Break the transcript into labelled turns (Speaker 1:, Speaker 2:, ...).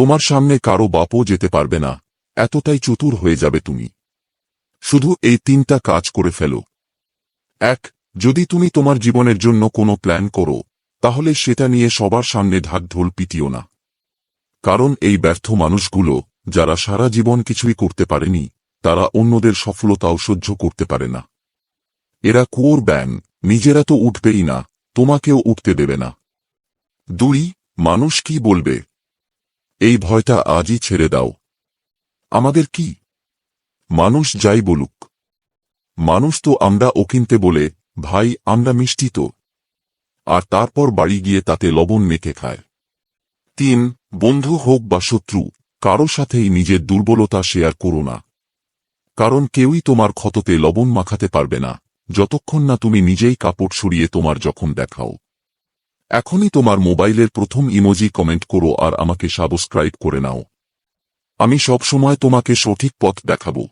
Speaker 1: তোমার সামনে কারো বাপও যেতে পারবে না, এতটাই চতুর হয়ে যাবে তুমি। শুধু এই 3টা কাজ করে ফেলো। 1. যদি তুমি তোমার জীবনের জন্য কোনো প্ল্যান করো, তাহলে সেটা নিয়ে সবার সামনে ঢাকঢোল পিটিও না। কারণ এই ব্যর্থ মানুষগুলো, যারা সারা জীবন কিছুই করতে পারেনি, তারা অন্যদের সফলতাও সহ্য করতে পারে না। এরা কুয়োর ব্যাঙ, নিজেরা তো উঠবেই না, তোমাকেও উঠতে দেবে না। 2. মানুষ কি বলবে, এই ভয়টা আজই ছেড়ে দাও। আমাদের কি? মানুষ যাই বলুক। মানুষ তো আমরা কিনতে বলে, ভাই আমরা মিষ্টি তো। আর তারপর বাড়ি গিয়ে তাতে লবণ মেখে খায়। 3. বন্ধু হোক বা শত্রু, কারো সাথেই নিজের দুর্বলতা শেয়ার করো না। কারণ কেউই তোমার ক্ষততে লবণ মাখাতে পারবে না, যতক্ষণ না তুমি নিজেই কাপড় সরিয়ে তোমার জখম দেখাও। এখনই তোমার মোবাইলের প্রথম ইমোজি কমেন্ট করো আর আমাকে সাবস্ক্রাইব করে নাও। আমি সব সময় তোমাকে সঠিক পথ দেখাবো।